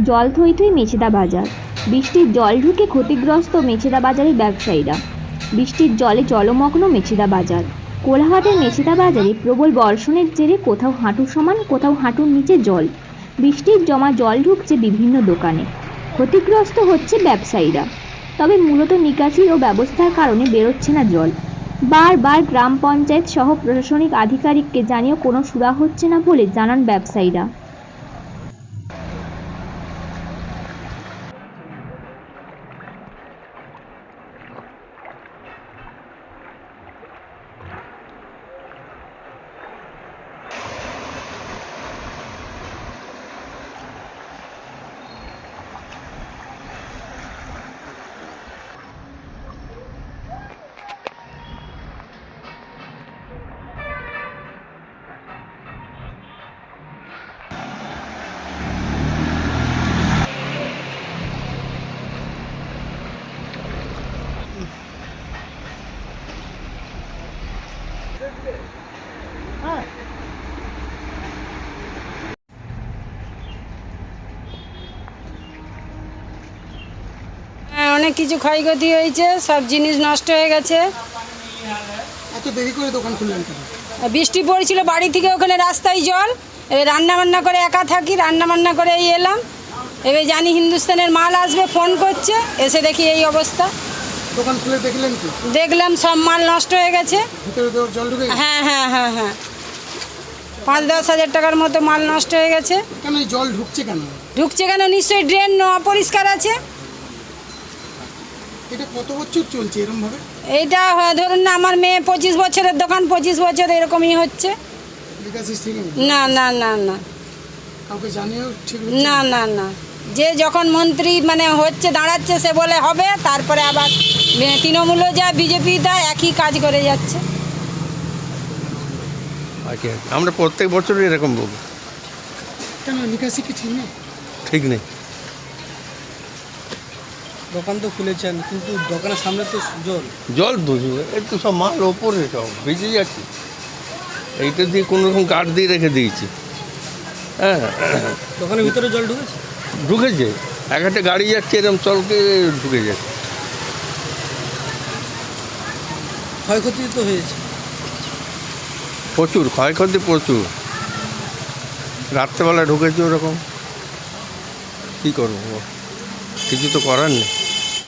জল থই থই মেছেদা বাজার। বৃষ্টির জল ঢুকে ক্ষতিগ্রস্ত মেছেদা বাজারের ব্যবসায়ীরা। বৃষ্টির জলে জলমগ্ন মেছেদা বাজার। কোলাঘাটের মেছেদা বাজারে প্রবল বর্ষণের জেরে কোথাও হাঁটু সমান, কোথাও হাঁটুর নিচে জল। বৃষ্টির জমা জল ঢুকছে বিভিন্ন দোকানে। ক্ষতিগ্রস্ত হচ্ছে ব্যবসায়ীরা। তবে মূলত নিকাশি ও ব্যবস্থার কারণে বেরোচ্ছে না জল। বারবার গ্রাম পঞ্চায়েত সহ প্রশাসনিক আধিকারিককে জানিয়েও কোনো সুরাহা হচ্ছে না বলে জানান ব্যবসায়ীরা। অনেক কিছু ক্ষয়ক্ষতি হয়েছে, সব জিনিস নষ্ট হয়ে গেছে। এত দেরি করে দোকান খুললেন কেন? বৃষ্টি পড়েছিল, বাড়ি থেকে ওখানে রাস্তায় জল। এবার রান্নাবান্না করে একা থাকি, রান্নাবান্না করে এলাম। এবার জানি হিন্দুস্তানের মাল আসবে, ফোন করছে, এসে দেখি এই অবস্থা। দোকান খুলে দেখলেন কি? দেখলাম সব মাল নষ্ট হয়ে গেছে। ভিতরে তো জল ঢুকে গেছে? হ্যাঁ হ্যাঁ হ্যাঁ হ্যাঁ, 5-10 হাজার টাকার মতো মাল নষ্ট হয়ে গেছে। কেন এই জল ঢুকছে কেন? ঢুকছে কেন? নিশ্চয়ই ড্রেন অপরিষ্কার আছে। এটা কত বছর চলছে এরকম ভাবে? এইটা ধরুন না, আমার মেয়ে 25 বছরের দোকান, 25 বছর এরকমই হচ্ছে। বিকাশ ঠিক নেই? না না না না কাউকে জানিয়েও ঠিক না না না, যে যখন মন্ত্রী মানে হচ্ছে দাঁড়াচ্ছে সে বলে হবে, তারপরে আবার তৃণমূলও যা বিজেপি তা একই কাজ করে যাচ্ছে। আচ্ছা, আমরা প্রত্যেক বছরই এরকম বলবো। কেন নিকাশি কি ঠিক নেই? ঠিক নেই। দোকান তো খুলেছেন কিন্তু দোকানের সামনে তো জল। জল বুঝবে, একটু সব মাল ওপরে সব ভিজে যাচ্ছে। এইটা দিয়ে কোনো রকম কাঠ দিয়ে রেখে দিয়েছি। হ্যাঁ, দোকানের ভিতরে জল ঢুকেছে? ঢুকেছে। এক একটা গাড়ি যাচ্ছে এরকম চলকে ঢুকে যাচ্ছে। ক্ষয়ক্ষতি তো হয়েছে। প্রচুর ক্ষয়ক্ষতি, প্রচুর। রাত্রেবেলা ঢুকেছে ওরকম। কী করবো, কিছু তো করার নেই।